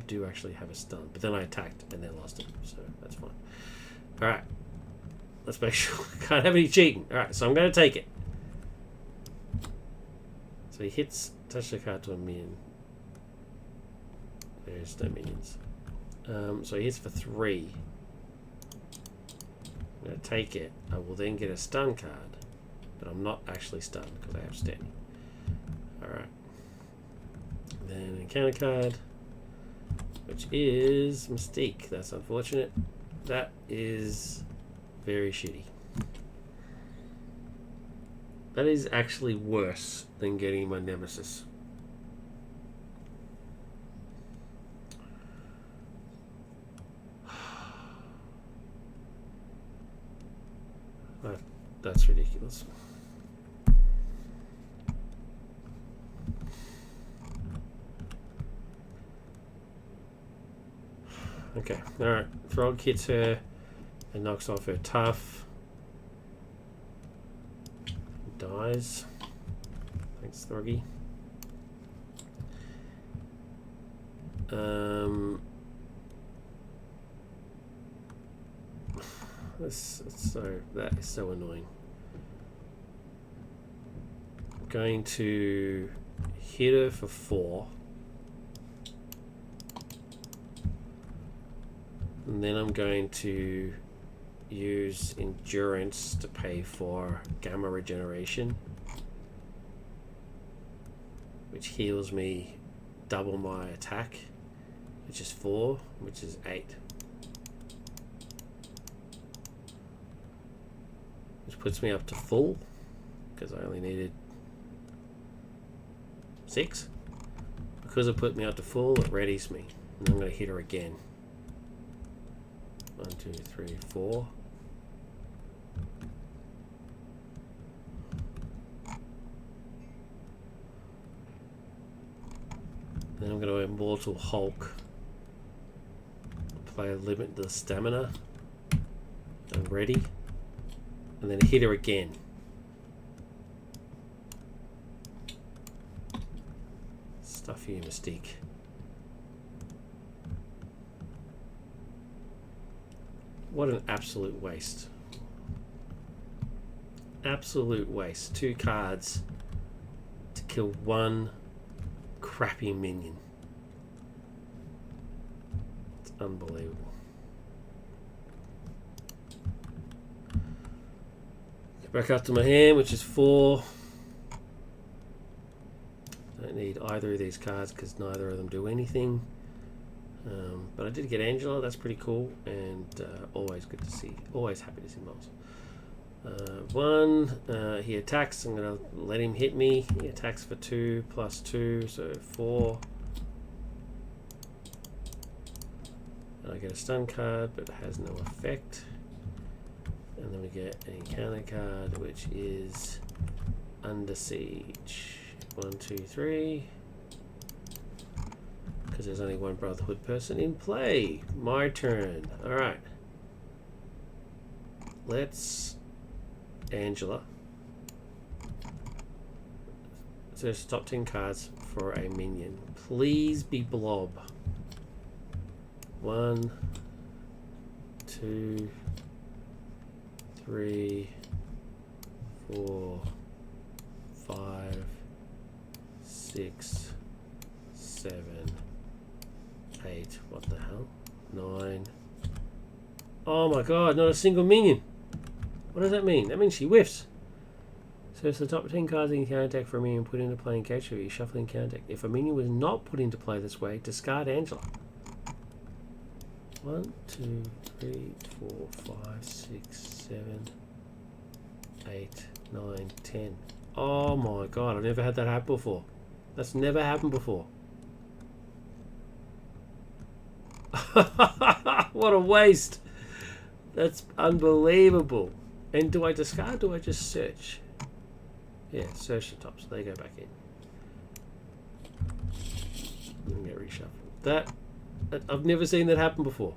do actually have a stun, but then I attacked and then lost him, so that's fine. Alright, let's make sure I can't have any cheating. Alright, so I'm going to take it. So he hits, touch the card to a minion. There's no minions. So he hits for 3. I'm going to take it. I will then get a stun card, but I'm not actually stunned because I have standing. Alright. Then an encounter card, which is Mystique. That's unfortunate. That is very shitty. That is actually worse than getting my Nemesis. That's ridiculous. Okay, alright. Throg hits her and knocks off her tough. Dies. Thanks, Throggy. That is so annoying. I'm going to hit her for 4. And then I'm going to use Endurance to pay for Gamma Regeneration, which heals me double my attack, which is 4, which is 8. Which puts me up to full, because I only needed 6. Because it put me up to full, it readies me. And I'm going to hit her again. 1, 2, 3, 4. Then I'm going to Immortal Hulk. Play Limitless Stamina. I'm ready. And then hit her again. Stuff you, Mystique. What an absolute waste. Absolute waste. 2 cards to kill 1 crappy minion. It's unbelievable. Get back up to my hand, which is 4. Don't need either of these cards because neither of them do anything. But I did get Angela, that's pretty cool, and always good to see. Always happy to see Miles. He attacks. I'm going to let him hit me. He attacks for 2 plus 2, so 4. And I get a stun card, but it has no effect. And then we get an encounter card, which is Under Siege. 1, 2, 3. Because there's only one Brotherhood person in play. My turn. Alright. Let's Angela. Search the top 10 cards for a minion. Please be Blob. 1, 2, 3, 4, 5, 6, 7, 8. What the hell? 9. Oh my god, not a single minion. What does that mean? That means she whiffs. So it's the top 10 cards in counter deck for a minion put into play in case you shuffling counter deck. If a minion was not put into play this way, discard Angela. 1, 2, 3, 4, 5, 6, 7, 8, 9, 10. Oh my god, I've never had that happen before. That's never happened before. What a waste. That's unbelievable. And do I discard or do I just search? Yeah, search the top, so they go back in. And get reshuffled. That I've never seen that happen before.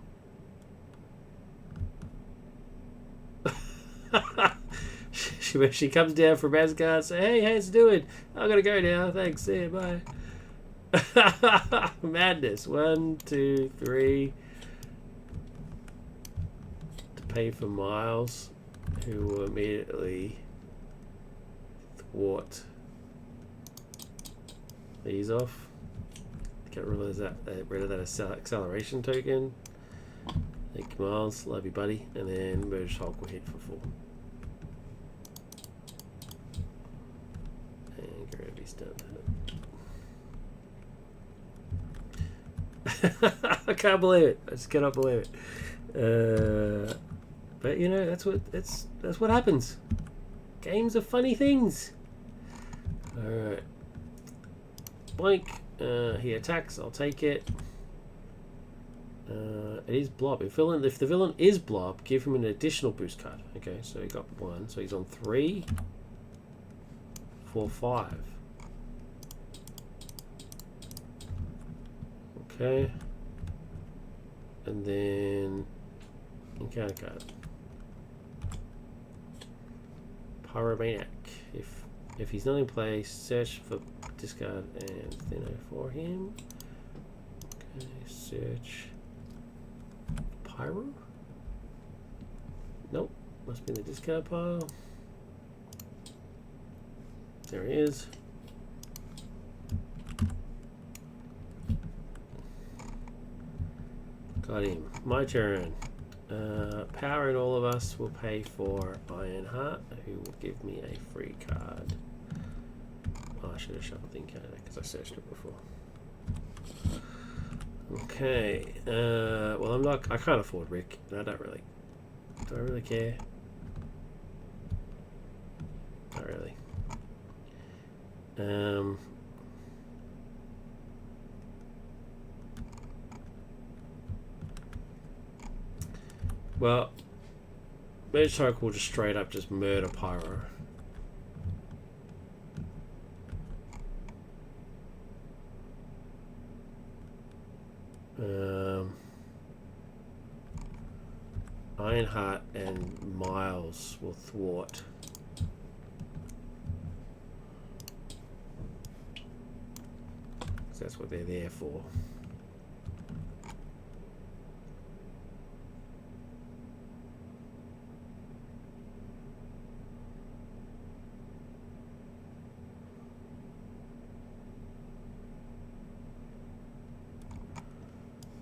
she comes down from Asgard, say, hey, how's it doing? I'm gonna go now. Thanks. See you. Bye. Madness. 1, 2, 3. To pay for Miles, who will immediately thwart these off. Get rid of that acceleration token. Thank you, Miles. Love you, buddy. And then Merge Hulk will hit for 4. And Gravity's done. I can't believe it. I just cannot believe it. But you know, that's what happens. Games are funny things. All right. Blank. He attacks. I'll take it. It is Blob. If the villain is Blob, give him an additional boost card. Okay, so he got 1. So he's on 3, 4, 5. Okay. And then encounter card. Pyromaniac. If he's not in play, search for discard and thinner for him. Okay, search. Pyro? Nope. Must be in the discard pile. There he is. Got him. My turn. Power in all of us will pay for Ironheart, who will give me a free card. Oh, I should have shuffled the encounter because I searched it before. Okay. Well, I can't afford Rick. I don't really. Do I really care? Not really. Well, Merge Hulk will just straight up just murder Pyro. Ironheart and Miles will thwart. That's what they're there for.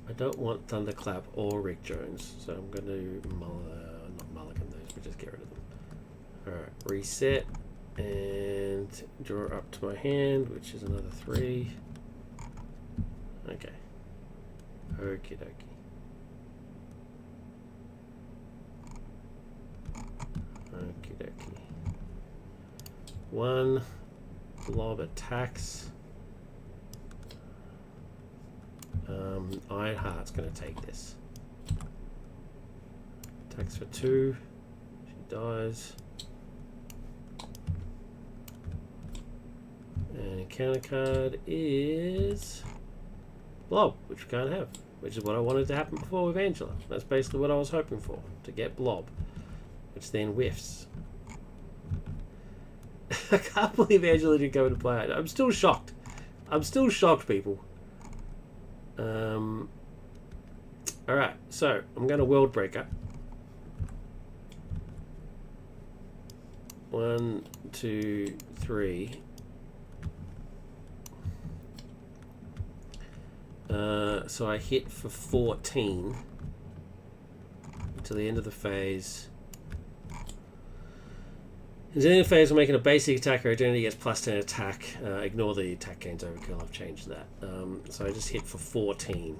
I don't want Thunderclap or Rick Jones, so I'm going to not mulligan those, but just get rid of them. Alright, reset, and and draw up to my hand, which is another 3. Okay. Okie dokie. Okie dokie. 1 blob attacks. Ironheart's going to take this. Attacks for 2. She dies. And encounter card is Blob, which we can't have, which is what I wanted to happen before with Angela. That's basically what I was hoping for, to get Blob, which then whiffs. I can't believe Angela didn't go into play. I'm still shocked. I'm still shocked, people. Alright, so I'm going to World Breaker. 1, 2, 3. So I hit for 14 until the end of the phase. At the end of the phase, I'm making a basic attack. Or identity gets plus 10 attack. Ignore the attack gains overkill. I've changed that. So I just hit for 14.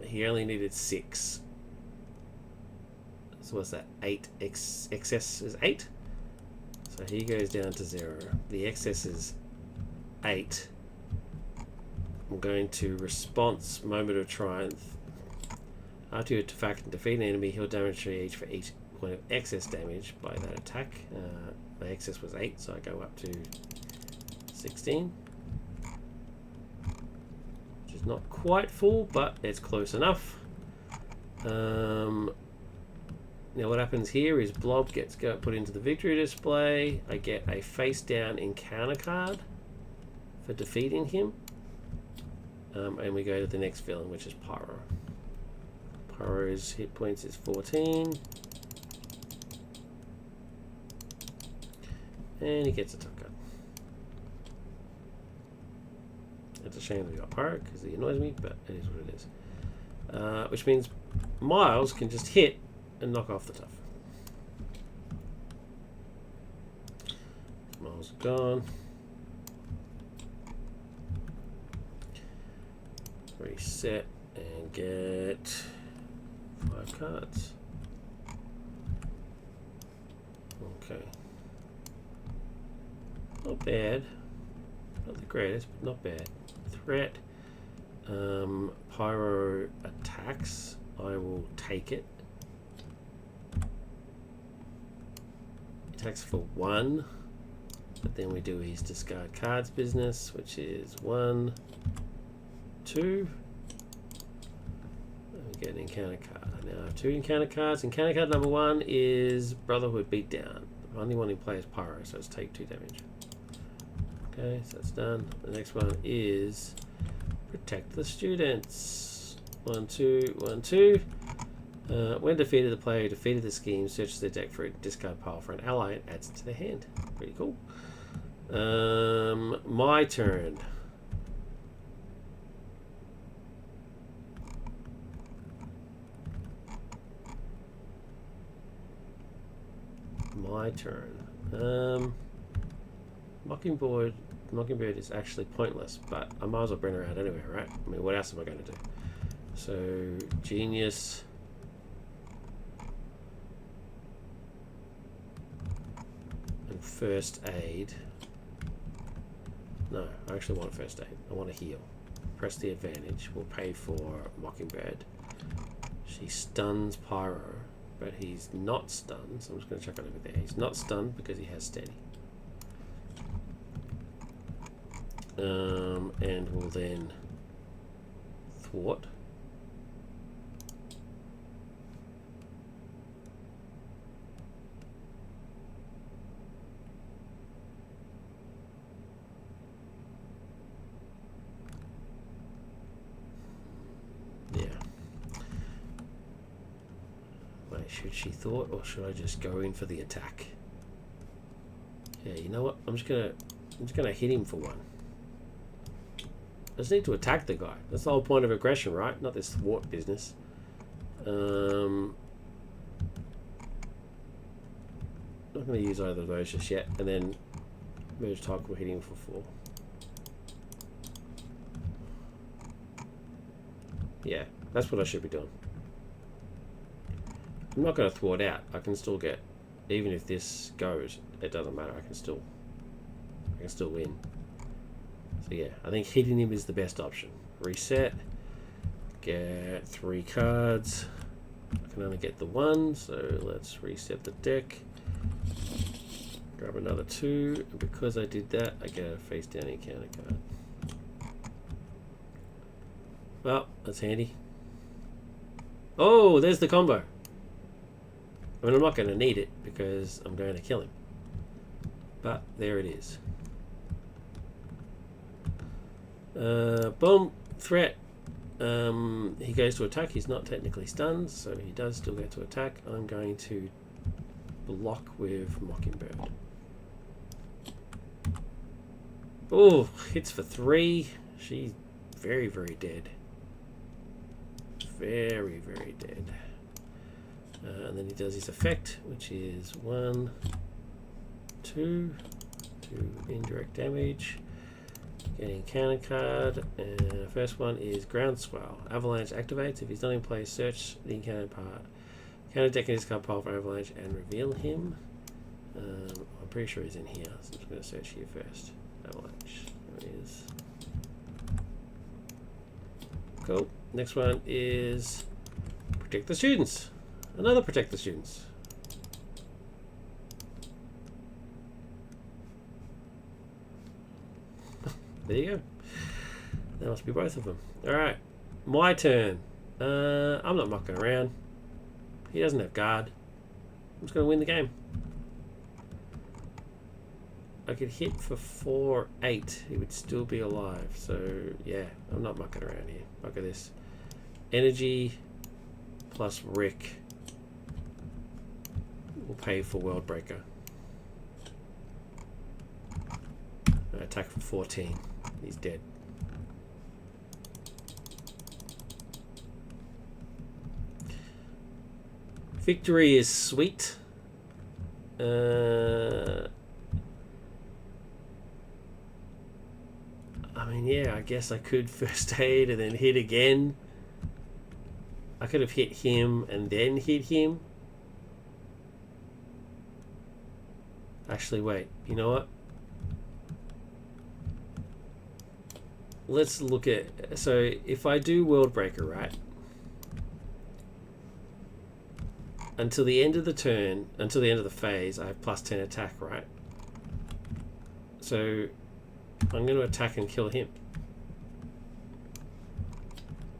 He only needed 6. So what's that? 8. Excess is 8. So he goes down to 0. The excess is 8. I'm going to response Moment of Triumph. After you attack and defeat an enemy, heal damage to each for each point of excess damage by that attack. My excess was 8, so I go up to 16. Which is not quite full, but it's close enough. Now what happens here is Blob gets put into the victory display. I get a face down encounter card for defeating him. And we go to the next villain, which is Pyro. Pyro's hit points is 14. And he gets a top card. It's a shame we got Pyro because he annoys me, but it is what it is. Which means Miles can just hit and knock off the tough. Miles are gone. Reset and get 5 cards. Okay. Not bad. Not the greatest, but not bad. Threat. Pyro attacks. I will take it. Attacks for 1. But then we do his discard cards business, which is 1, 2. We get an encounter card. Now I have 2 encounter cards. Encounter card number 1 is Brotherhood Beatdown. The only one in play is Pyro, so it's take 2 damage. Okay, so that's done. The next one is Protect the Students. 1, 2, 1, 2. When defeated, the player who defeated the scheme searches their deck for a discard pile for an ally and adds it to their hand. Pretty cool. My turn. My turn. Mockingbird is actually pointless, but I might as well bring her out anyway, right? I mean, what else am I going to do? So, Genius. And First Aid. No, I actually want First Aid. I want to heal. Press the advantage. We'll pay for Mockingbird. She stuns Pyro, but he's not stunned, so I'm just going to check on over there. He's not stunned because he has Steady. And we'll then thwart. Yeah. Wait, should she thwart or should I just go in for the attack? Yeah, you know what? I'm just gonna hit him for 1. I just need to attack the guy. That's the whole point of aggression, right? Not this thwart business. Not going to use either of those just yet. And then Merge Tyke will hit him for 4. Yeah, that's what I should be doing. I'm not going to thwart out. I can still get, even if this goes, it doesn't matter. I can still win. So yeah, I think hitting him is the best option. Reset. Get 3 cards. I can only get the 1, so let's reset the deck. Grab another 2, and because I did that, I get a face down encounter card. Well, that's handy. Oh, there's the combo. I mean, I'm not going to need it because I'm going to kill him. But there it is. Boom. Threat. He goes to attack. He's not technically stunned, so he does still get to attack. I'm going to block with Mockingbird. Oh, hits for 3. She's very, very dead. Very, very dead. And then he does his effect, which is 1, 2 indirect damage. Getting counter card, and the first one is Groundswell. Avalanche activates. If he's not in play, search the encounter part. Counter deck in his card pile for Avalanche and reveal him. I'm pretty sure he's in here, so I'm just going to search here first. Avalanche. There he is. Cool. Next one is Protect the Students. Another Protect the Students. There you go. That must be both of them. Alright. My turn. I'm not mucking around. He doesn't have guard. I'm just going to win the game. I could hit for 4, 8. He would still be alive. So, yeah. I'm not mucking around here. Look at this. Energy plus Rick will pay for Worldbreaker. Attack for 14. He's dead. Victory is sweet. I mean, yeah, I guess I could first aid and then hit again. I could have hit him and then hit him. Actually, wait. You know what? Let's look at... So, if I do Worldbreaker, right? Until the end of the turn, until the end of the phase, I have plus 10 attack, right? So, I'm going to attack and kill him.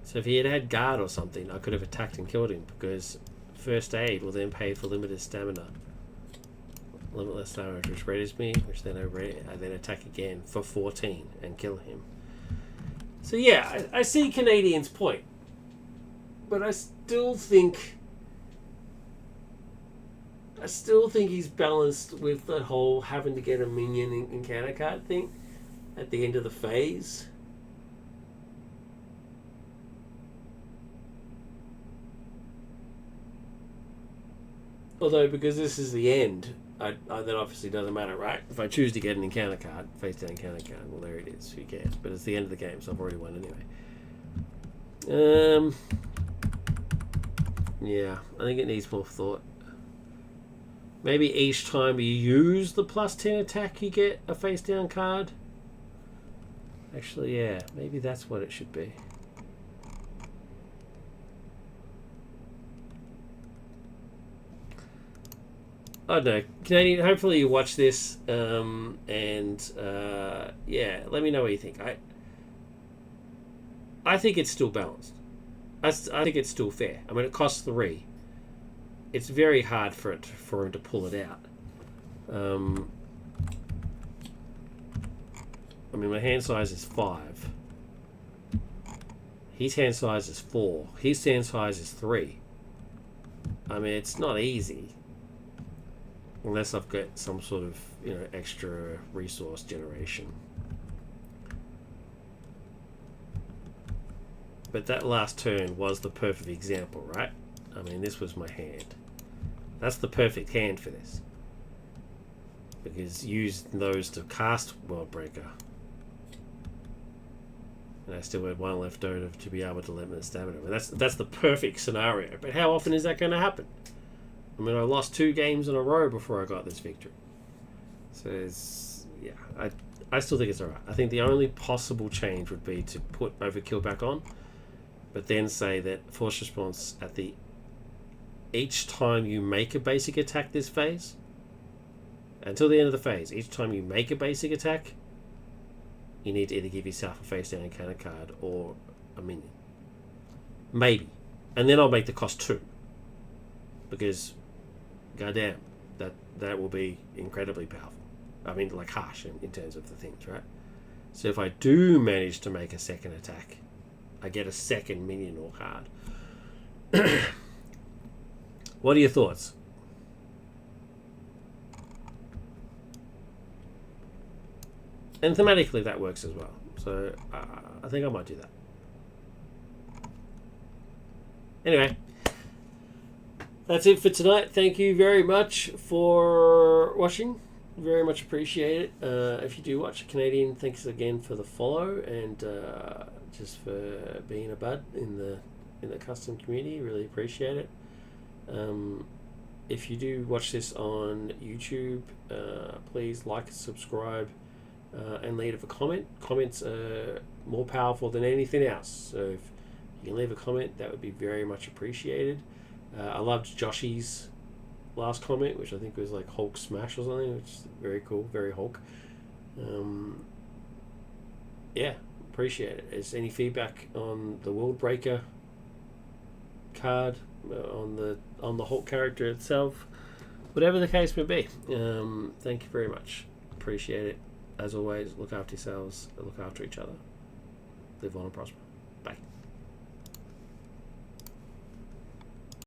So if he had had guard or something, I could have attacked and killed him, because first aid will then pay for limited stamina. Limitless stamina, which readies me, which then I then attack again for 14 and kill him. So yeah, I see Canadian's point, but I still think he's balanced with the whole having to get a minion encounter card thing at the end of the phase. Although, because this is the end, that obviously doesn't matter, right? If I choose to get an encounter card, face down encounter card, well, there it is. Who cares? But it's the end of the game, so I've already won anyway. Yeah, I think it needs more thought. Maybe each time you use the plus 10 attack, you get a face down card. Actually, yeah, maybe that's what it should be. I don't know. Canadian, hopefully you watch this, yeah, let me know what you think. I think it's still balanced. I think it's still fair. I mean, it costs 3. It's very hard for him to pull it out. I mean, my hand size is 5. His hand size is 4. His hand size is 3. I mean, it's not easy. Unless I've got some sort of, extra resource generation. But that last turn was the perfect example, right? I mean, this was my hand. That's the perfect hand for this. because use those to cast World Breaker. And I still had one left over to be able to limit the stamina. I mean, that's the perfect scenario. But how often is that going to happen? I mean, I lost 2 games in a row before I got this victory. So I still think it's alright. I think the only possible change would be to put Overkill back on, but then say that Force Response each time you make a basic attack this phase, until the end of the phase, each time you make a basic attack, you need to either give yourself a face down encounter card or a minion. Maybe. And then I'll make the cost 2. Because, goddamn, that will be incredibly powerful. I mean, like harsh in terms of the things, right? So if I do manage to make a second attack, I get a second minion or card. What are your thoughts? And thematically that works as well. So I think I might do that. Anyway, that's it for tonight. Thank you very much for watching. Very much appreciate it. If you do watch Canadian, thanks again for the follow and just for being a bud in the custom community. Really appreciate it. If you do watch this on YouTube, please like and subscribe and leave a comment. Comments are more powerful than anything else. So if you can leave a comment, that would be very much appreciated. I loved Joshy's last comment, which I think was like Hulk Smash or something, which is very cool, very Hulk. Yeah, appreciate it. Is any feedback on the World Breaker card, on the Hulk character itself, whatever the case may be? Thank you very much. Appreciate it. As always, look after yourselves, look after each other. Live on and prosper. Bye.